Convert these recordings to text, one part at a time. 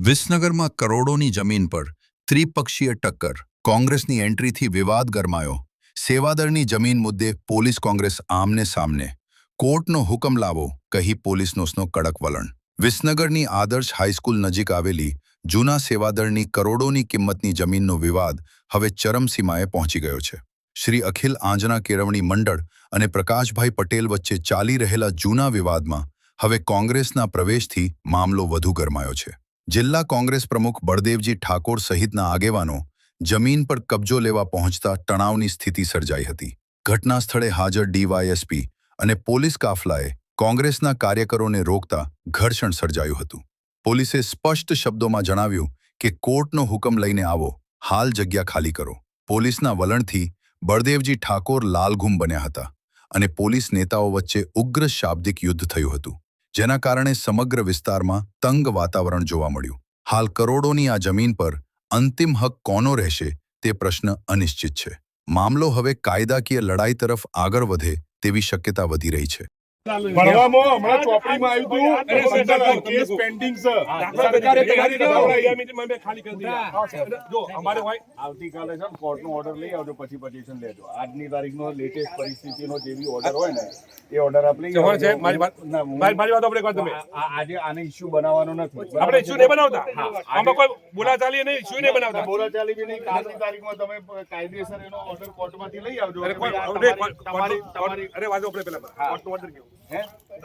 વિસનગરમાં કરોડોની જમીન પર ત્રિપક્ષીય ટક્કર, કોંગ્રેસની એન્ટ્રીથી વિવાદ ગરમાયો. સેવાદળની જમીન મુદ્દે પોલીસ કોંગ્રેસ આમને સામને. કોર્ટનો હુકમ લાવો કહી પોલીસનો કડક વલણ. વિસનગરની આદર્શ હાઈસ્કૂલ નજીક આવેલી જૂના સેવાદળની કરોડોની કિંમતની જમીનનો વિવાદ હવે ચરમસીમાએ પહોંચી ગયો છે. શ્રી અખિલ આંજણા કેળવણી મંડળ અને પ્રકાશભાઈ પટેલ વચ્ચે ચાલી રહેલા જૂના વિવાદમાં હવે કોંગ્રેસના પ્રવેશથી મામલો વધુ ગરમાયો છે. જિલ્લા કોંગ્રેસ પ્રમુખ બળદેવજી ઠાકોર સહિતના આગેવાનો જમીન પર કબજો લેવા પહોંચતા તણાવની સ્થિતિ સર્જાઈ હતી. ઘટના સ્થળે હાજર ડીવાયએસપી અને પોલીસ કાફલાએ કોંગ્રેસના કાર્યકરોને રોકતા ઘર્ષણ સર્જાયું હતું. પોલીસે સ્પષ્ટ શબ્દોમાં જણાવ્યું કે કોર્ટનો હુકમ લઈને આવો, હાલ જગ્યા ખાલી કરો. પોલીસના વલણથી બળદેવજી ઠાકોર લાલઘુમ બન્યા હતા અને પોલીસ નેતાઓ વચ્ચે ઉગ્ર શાબ્દિક યુદ્ધ થયું હતું, જેના કારણે સમગ્ર વિસ્તારમાં તંગ વાતાવરણ જોવા મળ્યું. હાલ કરોડોની આ જમીન પર અંતિમ હક કોનો રહેશે તે પ્રશ્ન અનિશ્ચિત છે. મામલો હવે કાયદાકીય લડાઈ તરફ આગળ વધે તેવી શક્યતા વધી રહી છે. ભણવામાં હમણાં ચોપડીમાં આવ્યું હતું અને કેસ પેન્ડિંગ છે. સરકારે તૈયારી કરાવડાવી ખાલી કરી દીધા. જો અમારે હોય આવતીકાલે છે કોર્ટનો ઓર્ડર લઈ આવજો, પછી પટિશન લેજો. આજની તારીખનો લેટેસ્ટ પરિસ્થિતિનો જે બી ઓર્ડર હોય ને એ ઓર્ડર આપણે લઈ આવજો. મારી વાત આપણે કહો તમે. આજે આને ઇશ્યુ બનાવવાનો નથી. આપણે ઇશ્યુ નહીં બનાવતા. આમાં કોઈ બોલાચાલી નહીં, ઇશ્યુ નહીં બનાવતા. બોલાચાલી બી નહીં. કાલની તારીખમાં તમે કાયદેસર એનો ઓર્ડર કોર્ટમાંથી લઈ આવજો. અરે વાંધો આપણે પેલા કોર્ટનો ઓર્ડર કેવો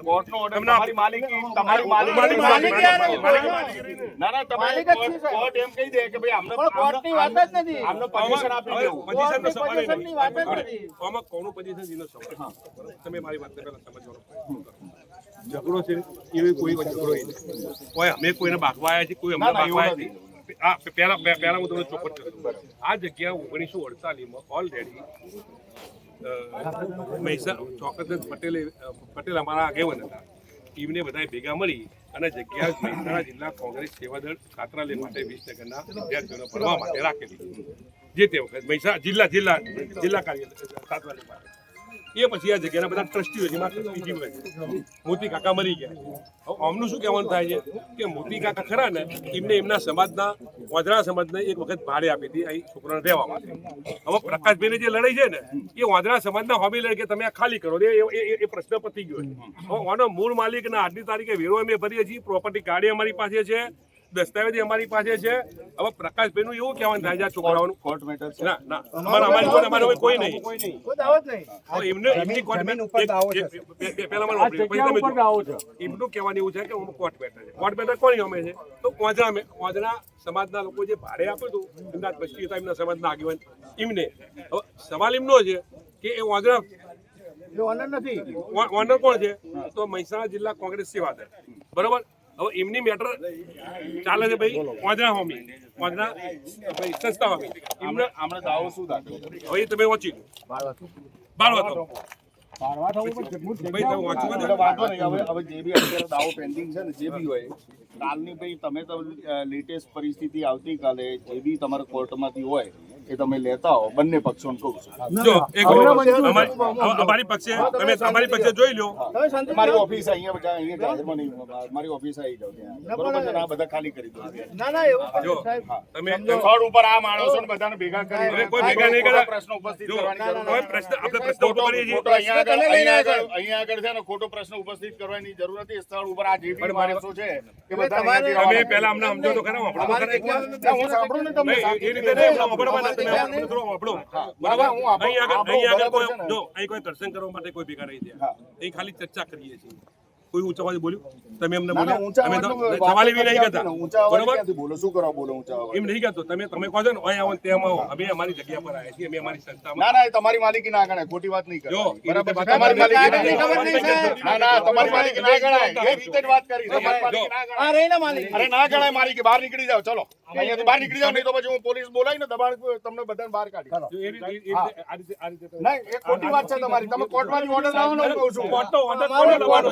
કોર્ટનો ઓર્ડર તમારી માલિકી, તમારી માલિકી. ના ના, તમારી કોર્ટ એમ કહી દે કે ભાઈ આમને કોર્ટની વાત જ નથી, આમને પરમિશન આપી દેવું. પોઝિશનની વાત જ નથી. આમાં કોનું પોઝિશન એનો સવાલ. તમે મારી વાત પહેલા સમજવાનો ઝઘડો છે એવી કોઈ ઝઘડો નહીં. કોઈ અમે કોઈને બાકવા આવ્યા છે, કોઈ અમને બાકવા આવ્યા છે. પહેલા હું તમને ચોખવટ કરું. આ જગ્યા 1948માં ઓલરેડી પટેલ અમારા આગેવાન હતા. ટીમને બધા ભેગા મળી અને જગ્યા મહેસાણા જિલ્લા કોંગ્રેસ સેવાદળ છાત્રાલય માટે વિસનગરના વિદ્યાર્થીઓને ભણવા માટે રાખેલી. જે તે વખત મહેસાણા જિલ્લા કાર્ય છાત્રાલય માટે. એ પછી આ જગ્યાના બધા ટ્રસ્ટીઓ જેમાં ટ્રસ્ટી જીવ મોતી કાકા મરી ગયા. હવે આમનું શું કહેવાનું થાય છે કે મોતી કાકા ખરા ને એમને એમના સમાજના વાંદરા સમાજને એક વખત ભાડે આપી હતી અહીં છોકરાને રહેવા માટે. હવે પ્રકાશભાઈને જે લડાઈ છે ને એ વાંદરા સમાજના હોમી લડે કે તમે આ ખાલી કરો એ પ્રશ્ન પતી ગયો છે. હવે આનો મૂળ માલિક ના આજની તારીખે વેરો અમે ભરીએ છીએ, પ્રોપર્ટી કાર્ડ અમારી પાસે છે, દસ્તાવેજ અમારી પાસે છે. હવે પ્રકાશભાઈનું એવું કહેવાનું થાય છે આ છોકરાઓનું કોર્ટ મેટર છે. ના અમારે કોઈ નહીં. એમની કોર્ટ એમનું કહેવાનું એવું છે કે કોર્ટ મેટર છે. કોર્ટ મેટર કોની અમે છે તો વાંદરા સમાજના લોકો જે ભાડે આપ્યું હતું એમના ટ્રસ્ટી હતા, એમના સમાજના આગેવાન એમને. હવે સવાલ એમનો છે કે એ વાંદરા ઓનર કોણ છે તો મહેસાણા જિલ્લા કોંગ્રેસ સેવાદળ. બરોબર. હવે એમની મેટર ચાલે છે ભાઈ વાંદરા હોમી, વાંદરા સંસ્થા હોમી. એમને આમણે દાવો શું દાખલ હવે તમે વાંચી બાળવા તો હવે જે બી અત્યારે દાવો પેન્ડિંગ છે ને જે બી હોય કાલની ભાઈ તમે તો લેટેસ્ટ પરિસ્થિતિ આવતીકાલે જે બી તમારા કોર્ટમાંથી હોય એ તમે લેતા હો. બંને પક્ષોને કહું છું. જો અમારી પક્ષે તમે તમારી પક્ષે જોઈ લો. મારી ઓફિસ અહીંયા મારી ઓફિસ આવી જાવ ત્યાં. બરોબર છે ને? આ બધા ખાલી કરી દો. જો તમે સ્થળ ઉપર આ માણસો બધાને ભેગા કરી કોઈ ભેગા નહીં કરે. પ્રશ્ન ઉપસ્થિત જો કરવાની જરૂર કોઈ પ્રશ્ન આપણે પ્રશ્ન ઉભો કરીએ છીએ. અહીંયા આગળ છે ને ખોટો પ્રશ્ન ઉપસ્થિત કરવાની જરૂર નથી. સ્થળ ઉપર આ જે બી માણસો છે એ બધા તમે પહેલા અમને સમજો તો ખરા. હું સાંભળું ને તમે એ રીતે નહીં અહીં કોઈ દર્શન કરવા માટે કોઈ ભેગા નહીં થયા. અહીં ખાલી ચર્ચા કરીએ છીએ. કોઈ ઊંચા અવાજે બોલ્યું તમે એમને સવાલ એવી નહીં કરતા. બરોબર બોલો શું કરો બોલો ઊંચા એમ નહીં કરતો. તમે કહો છો ને અહીં આવો તેમ આવો. અમે અમારી જગ્યા પર આવ્યા છીએ, અમે અમારી સંસ્થામાં. ના ના, તમારી માલિકી ના ગણાય. ખોટી વાત નહીં કરો. બરાબર, તમારી માલિકી ના ના, તમારી માલિકી ના ગણાય. એ રીતે જ વાત કરી. તમારી માલિકી ના ગણાય. અરે ના ગણાય માલિકી. બહાર નીકળી જાઓ. ચલો. અહીંયાથી બહાર નીકળી જાઓ, નહીં તો પછી હું પોલીસ બોલાવીને દબાણ તમને બધાને બહાર કાઢી. જો એ રીતે- એ રીતે- આ રીતે- આ રીતે તમે- નહીં, એ ખોટી વાત છે તમારી. તમે કોર્ટમાંથી order લાવો ને, હું કહું છું. કોર્ટનો order કોને લાવવાનો?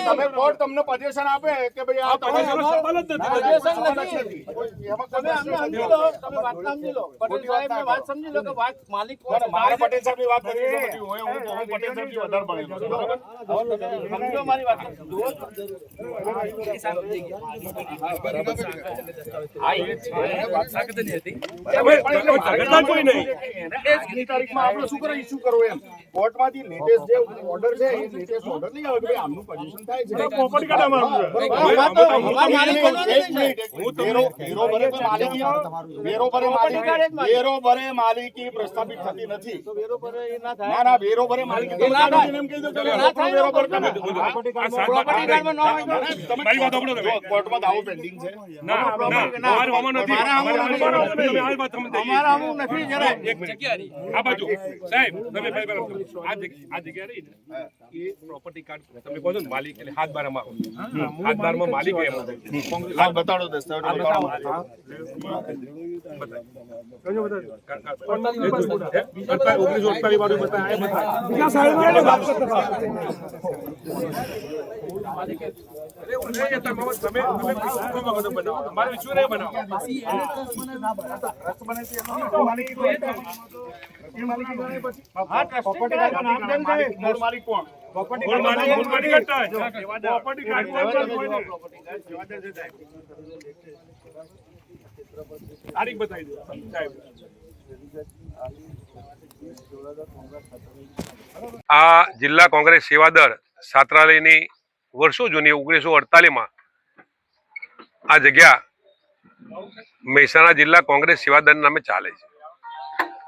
તમે કોર્ટ તમને possession આપે કે ભાઈ આ આ પોઝિશનનો સવાલ જ નથી. ના, ના, સવાલ જ નથી. એમાં કોઈ પ્રશ્ન નથી. ના, મારે પટેલ સાહેબની વાત કરવી છે બધી. હું પટેલ સાહેબથી વધારે ભણેલો છું. બરાબર? હા, એ જ છે. તમે ઝઘડતા કોઈ નહીં. આજની તારીખમાં આપણે શું કરે, issue કરવો એમ. કોર્ટમાંથી latest જે order છે, એ latest order નહીં આવે કે ભાઈ આમનું position થાય છે. property card અમારું છે. એક મિનિટ. વેરો ભરે તો માલિકી પ્રસ્થાપિત થતી નથી. ના, ના, વેરો ભરે માલિકી તમે એમ કહી દો કે વેરો ભર તમે. આ સાત મારી વાત સાંભળો તમે. કોર્ટમાં દાવો પેન્ડિંગ છે. ના, અમારે આમાં નથી. અમારે તમે આ વાત સમજો. એક મિનિટ. આ બાજુ સાહેબ તમે ભાઈ બરાબર સમજો. આ જગ્યા રહી ને એ પ્રોપર્ટી કાર્ડ તમે કહો છો ને માલિક એટલે હાથ બાર માં હાથ બાર માં માલિક એમ હા, બતાડો દસ્તાવેજ બતાડો. મૂળ માલિક કોણ? તારીખ બતાવી દો સાહેબ. આ જિલ્લા કોંગ્રેસ સેવાદળ છાત્રાલયની વર્ષો જૂની 1948માં આ જગ્યા મહેસાણા જિલ્લા કોંગ્રેસ સેવાદળ નામે ચાલે છે.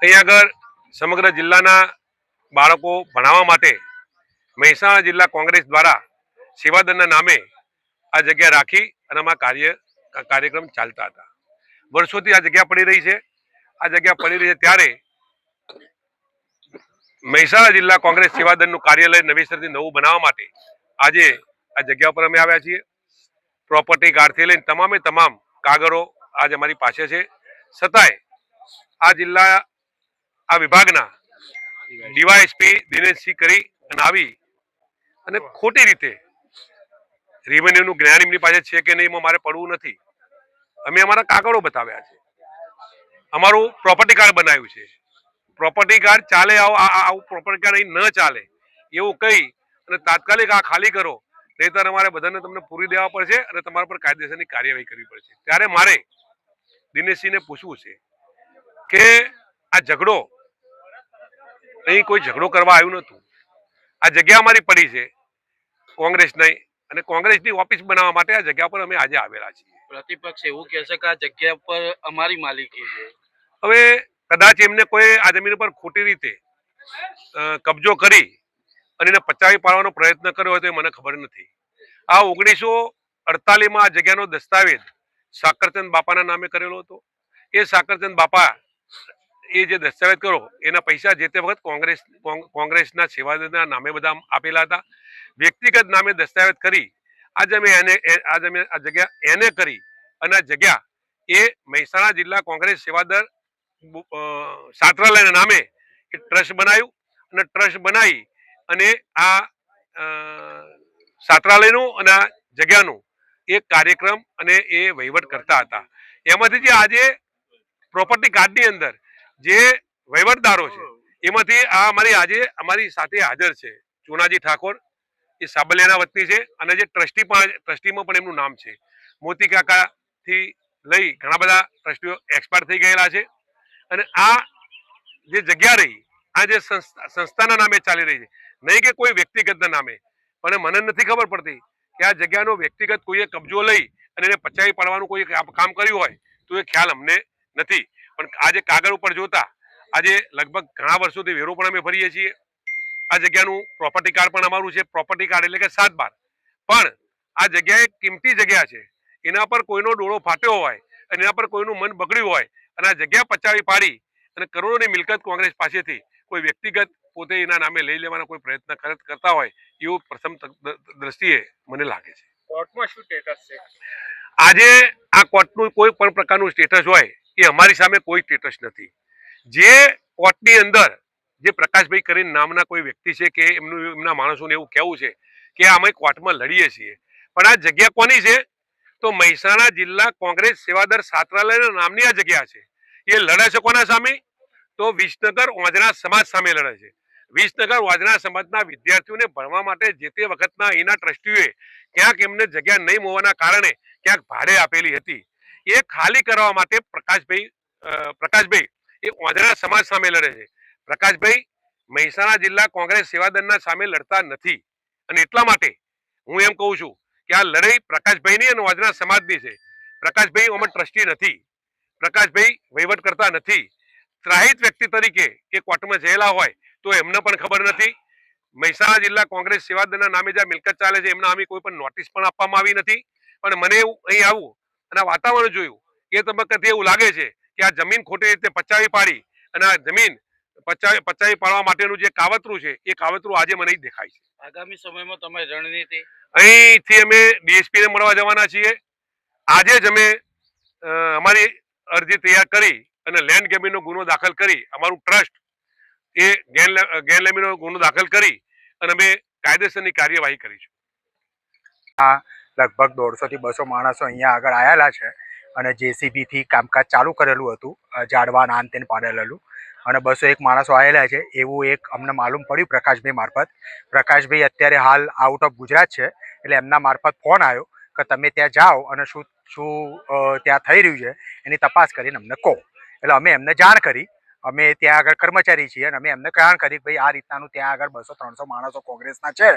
અહીંયા આગળ સમગ્ર જિલ્લાના બાળકો ભણાવવા માટે મહેસાણા જિલ્લા કોંગ્રેસ દ્વારા સેવાદળના નામે આ જગ્યા રાખી અને આમાં કાર્યક્રમ ચાલતા હતા. વર્ષોથી આ જગ્યા પડી રહી છે. આ જગ્યા પડી રહી છે ત્યારે મહેસાણા જિલ્લા કોંગ્રેસ સેવાદળનું કાર્યાલય નવેસરથી નવું બનાવવા માટે આજે આ જગ્યા પર અમે આવ્યા છીએ. પ્રોપર્ટી કાર્ડથી લઈને તમામે તમામ કાગળો આજે અમારી પાસે છે. છતાંય આ જિલ્લા આ વિભાગના ડીવાયએસપી દિનેશસિંહ કરી અને આવી અને ખોટી રીતે રેવન્યુનું જ્ઞાન એમની પાસે છે કે નહીં એમાં મારે પડવું નથી. અમે અમારા કાગળો બતાવ્યા છે. અમારું પ્રોપર્ટી કાર્ડ બનાવ્યું છે. પ્રોપર્ટી કાર્ડ ચાલે આવું પ્રોપર્ટી કાર્ડ અહીં ન ચાલે એવું કહી અને તાત્કાલિક આ ખાલી કરો, નહીંતર અમારે બધાને તમને પૂરી દેવા પડશે અને તમારા પર કાયદેસરની કાર્યવાહી કરવી પડશે. ત્યારે મારે દિનેશસિંહને પૂછવું છે કે આ ઝઘડો અહીં કોઈ ઝઘડો કરવા આવ્યું નહોતું. આ જગ્યા અમારી પડી છે કોંગ્રેસ નહીં અને કોંગ્રેસની ઓફિસ બનાવવા માટે આ જગ્યા પર અમે આજે આવેલા છીએ. પ્રતિપક્ષ એવું કહે છે કે આ જગ્યા પર અમારી માલિકી છે. હવે કદાચ એમને કોઈ આ જમીન પર ખોટી રીતે કબજો કરી અને એને પચાવી પાડવાનો પ્રયત્ન કર્યો હોય તો એ મને ખબર નથી. આ 1948માં આ જગ્યાનો દસ્તાવેજ સાકરચંદ બાપાના નામે કરેલો હતો. એ સાકરચંદ બાપા એ જે દસ્તાવેજ કરો એના પૈસા જે તે વખત કોંગ્રેસના સેવાદળના નામે બધા આપેલા હતા. વ્યક્તિગત નામે દસ્તાવેજ કરી આજે અમે આ જગ્યા એને કરી અને આ જગ્યા એ મહેસાણા જિલ્લા કોંગ્રેસ સેવાદળ છાત્રાલયના નામે એ ટ્રસ્ટ બનાવ્યું અને ટ્રસ્ટ બનાવી અને આ છાત્રાલયનું અને આ જગ્યાનું એક કાર્યક્રમ અને એ વહીવટ કરતા હતા. એમાંથી જે આજે પ્રોપર્ટી કાર્ડની અંદર જે વહીવટદારો છે એમાંથી આ અમારી સાથે હાજર છે ચુનાજી ઠાકોર, એ સાબલિયાના વતની છે અને જે ટ્રસ્ટીમાં પણ એમનું નામ છે. મોતી કાકાથી લઈ ઘણા બધા ટ્રસ્ટીઓ એક્સપાયર થઈ ગયેલા છે અને આ જે જગ્યા રહી આ જે સંસ્થાના નામે ચાલી રહી છે, નહીં કે કોઈ વ્યક્તિગતના નામે. પણ મને નથી ખબર પડતી કે આ જગ્યાનો વ્યક્તિગત કોઈએ કબજો લઈ અને એને પચાવી પાડવાનું કોઈ કામ કર્યું હોય તો એ ખ્યાલ અમને નથી. પણ આજે કાગળ ઉપર જોતા આજે લગભગ ઘણા વર્ષોથી વેરો પણ અમે ભરીએ છીએ. આ જગ્યાનું પ્રોપર્ટી કાર્ડ પણ અમારું છે. પ્રોપર્ટી કાર્ડ એટલે કે 7/12. પણ આ જગ્યા એક કિંમતી જગ્યા છે. એના પર કોઈનો ડોળો ફાટ્યો હોય અને એના પર કોઈનું મન બગડ્યું હોય અને આ જગ્યા પચાવી પાડી અને કરોડોની મિલકત કોંગ્રેસ પાસેથી કોઈ વ્યક્તિગત પોતે એના નામે લઈ લેવાનો કોઈ પ્રયત્ન કરતા હોય એવું પ્રથમ દ્રષ્ટિએ મને લાગે છે. કોર્ટમાં શું સ્ટેટસ છે? આજે આ કોર્ટનું કોઈ પણ પ્રકારનું સ્ટેટસ હોય એ અમારી સામે કોઈ સ્ટેટસ નથી. જે કોર્ટની અંદર જે પ્રકાશભાઈ કરીને નામના કોઈ વ્યક્તિ છે કે એમના માણસોને એવું કહેવું છે કે અમે કોર્ટમાં લડીએ છીએ, પણ આ જગ્યા કોની છે? તો મહેસાણા જિલ્લા કોંગ્રેસ સેવાદર છાત્રાલય નામની આ જગ્યા છે. એ લડે છે કોના સામે? તો વિસનગર ઓંજના સમાજ સામે લડે છે. વિસનગર ઓંજના સમાજના વિદ્યાર્થીઓને ભણવા માટે જે તે વખતના એના ટ્રસ્ટીઓએ ક્યાંક એમને જગ્યા નહીં હોવાના કારણે ક્યાંક ભાડે આપેલી હતી. એ ખાલી કરવા માટે પ્રકાશભાઈ એ ઓંજના સમાજ સામે લડે છે. પ્રકાશભાઈ મહેસાણા જિલ્લા કોંગ્રેસ સેવાદળના સામે લડતા નથી, અને એટલા માટે હું એમ કહું છું કે આ લડાઈ પ્રકાશભાઈની અને ઓંજના સમાજની છે. પ્રકાશભાઈ અમે ટ્રસ્ટી નથી, પ્રકાશભાઈ વહીવટ કરતા નથી. ત્રાહિત વ્યક્તિ તરીકે એ કોર્ટમાં જયેલા હોય તો એમને પણ ખબર નથી. મહેસાણા જિલ્લા કોંગ્રેસ સેવાદળના નામે જે મિલકત ચાલે છે એમના અમે કોઈ પણ નોટિસ પણ આપવામાં આવી નથી. પણ મને એવું અહીં આવું અને વાતાવરણ જોયું એ તબક્કાથી એવું લાગે છે કે આ જમીન ખોટી રીતે પચાવી પાડી અને આ જમીન પચાવી પાડવા માટેનું જે કાવતરું છે એ કાવતરું આજે મને દેખાય છે. આગામી સમયમાં તમારી રણનીતિ? અહીંથી અમે ડીએસપી ને મળવા જવાના છીએ. આજે જ અમે અમારી અરજી તૈયાર કરી અને લેન્ડ ગેબિંગનો ગુનો દાખલ કરી અમારું ટ્રસ્ટ એ ગેરલેમીનો ગુનો દાખલ કરી અને અમે કાયદેસરની કાર્યવાહી કરીશું. લગભગ 150 થી 200 માણસો અહીંયા આગળ આવેલા છે અને જેસીબીથી કામકાજ ચાલુ કરેલું હતું, ઝાડવા નાન તેન પાડેલું, અને 201 માણસો આવેલા છે એવું એક અમને માલુમ પડ્યું પ્રકાશભાઈ મારફત. પ્રકાશભાઈ અત્યારે હાલ આઉટ ઓફ ગુજરાત છે, એટલે એમના મારફત ફોન આવ્યો કે તમે ત્યાં જાઓ અને શું ત્યાં થઈ રહ્યું છે એની તપાસ કરીને અમને કહો. એટલે અમે એમને જાણ કરી. અમે ત્યાં આગળ કર્મચારી છીએ અને અમે એમને જાણ કરી ભાઈ આ રીતનાનું ત્યાં આગળ 200-300 માણસો કોંગ્રેસના છે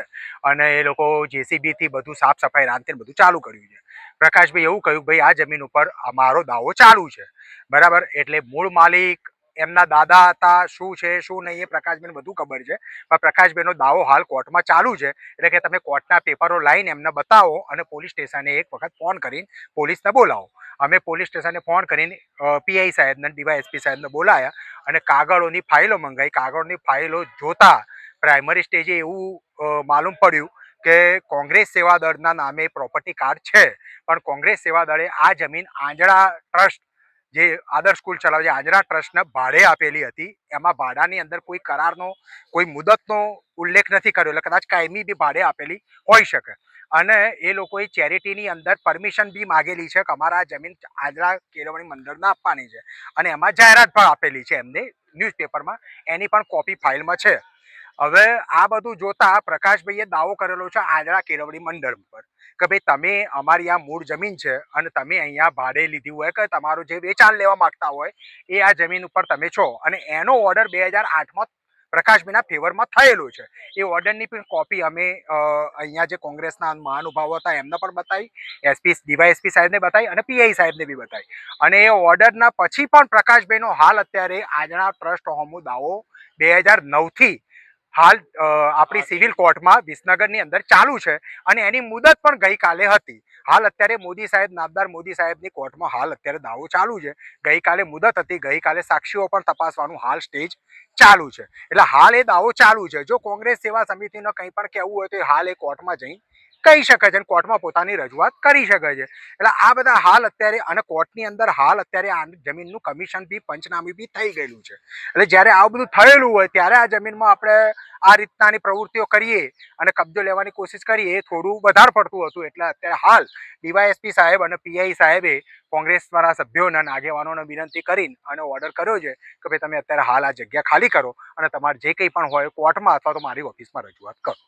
અને એ લોકો જેસીબીથી બધું સાફ સફાઈ રાંધીને બધું ચાલુ કર્યું છે. પ્રકાશભાઈ એવું કહ્યું ભાઈ આ જમીન ઉપર અમારો દાવો ચાલુ છે, બરાબર. એટલે મૂળ માલિક એમના દાદા હતા, શું છે શું નહીં એ પ્રકાશભાઈને બધું ખબર છે, પણ પ્રકાશભાઈનો દાવો હાલ કોર્ટમાં ચાલુ છે. એટલે કે તમે કોર્ટના પેપરો લાવીને એમને બતાવો અને પોલીસ સ્ટેશને એક વખત ફોન કરીને પોલીસને બોલાવો. અમે પોલીસ સ્ટેશને ફોન કરીને પીઆઈ સાહેબને ડીવાયએસપી સાહેબને બોલાયા અને કાગળોની ફાઇલો મંગાવી. કાગળોની ફાઇલો જોતા પ્રાઇમરી સ્ટેજે એવું માલુમ પડ્યું કે કોંગ્રેસ સેવાદળના નામે પ્રોપર્ટી કાર્ડ છે, પણ કોંગ્રેસ સેવાદળે આ જમીન આંજણા ટ્રસ્ટ જે આદર્શ સ્કૂલ ચલાવે છે આંજણા ટ્રસ્ટને ભાડે આપેલી હતી. એમાં ભાડાની અંદર કોઈ કરારનો કોઈ મુદતનો ઉલ્લેખ નથી કર્યો, એટલે કદાચ કાયમી બી ભાડે આપેલી હોઈ શકે. અને એ લોકોએ ચેરિટીની અંદર પરમિશન બી માગેલી છે કે અમારા જમીન આંજણા કેળવણી મંડળને આપવાની છે, અને એમાં જાહેરાત પણ આપેલી છે એમને ન્યૂઝપેપરમાં. એની પણ કોપી ફાઇલમાં છે. હવે આ બધું જોતા પ્રકાશભાઈએ દાવો કરેલો છે આંજણા કેળવણી મંડળ પર કે ભાઈ તમે અમારી આ મૂળ જમીન છે અને તમે અહીંયા ભાડે લીધી હોય કે તમારું જે વેચાણ લેવા માંગતા હોય એ આ જમીન ઉપર તમે છો, અને એનો ઓર્ડર 2008માં પ્રકાશભાઈના ફેવરમાં થયેલો છે. એ ઓર્ડરની પણ કોપી અમે અહીંયા જે કોંગ્રેસના મહાનુભાવો હતા એમને પણ બતાવી, ડીવાયએસપી સાહેબને બતાવી અને પીઆઈ સાહેબને બી બતાવી. અને એ ઓર્ડરના પછી પણ પ્રકાશભાઈનો હાલ અત્યારે આંજણા ટ્રસ્ટ હોમો દાવો 2009થી હાલ આપણી સિવિલ કોર્ટમાં વિસનગરની અંદર ચાલુ છે, અને એની મુદત પણ ગઈકાલે હતી. હાલ અત્યારે મોદી સાહેબ, નામદાર મોદી સાહેબની કોર્ટમાં હાલ અત્યારે દાવો ચાલુ છે. ગઈકાલે મુદત હતી, ગઈકાલે સાક્ષીઓ પણ તપાસવાનું હાલ સ્ટેજ ચાલુ છે. એટલે હાલ એ દાવો ચાલુ છે. જો કોંગ્રેસ સેવા સમિતિનો કંઈ પણ કહેવું હોય તો હાલ એ કોર્ટમાં જઈ કહી શકે છે અને કોર્ટમાં પોતાની રજૂઆત કરી શકે છે. એટલે આ બધા હાલ અત્યારે, અને કોર્ટની અંદર હાલ અત્યારે આ જમીનનું કમિશન બી પંચનામું બી થઈ ગયેલું છે. એટલે જ્યારે આવું બધું થયેલું હોય ત્યારે આ જમીનમાં આપણે આ રીતનાની પ્રવૃત્તિઓ કરીએ અને કબજો લેવાની કોશિશ કરીએ એ થોડું વધારે પડતું હતું. એટલે અત્યારે હાલ ડીવાયએસપી સાહેબ અને પીઆઈ સાહેબે કોંગ્રેસવાળા સભ્યોને અને આગેવાનોને વિનંતી કરીને અને ઓર્ડર કર્યો છે કે ભાઈ તમે અત્યારે હાલ આ જગ્યા ખાલી કરો અને તમારે જે કંઈ પણ હોય કોર્ટમાં અથવા તો મારી ઓફિસમાં રજૂઆત કરો.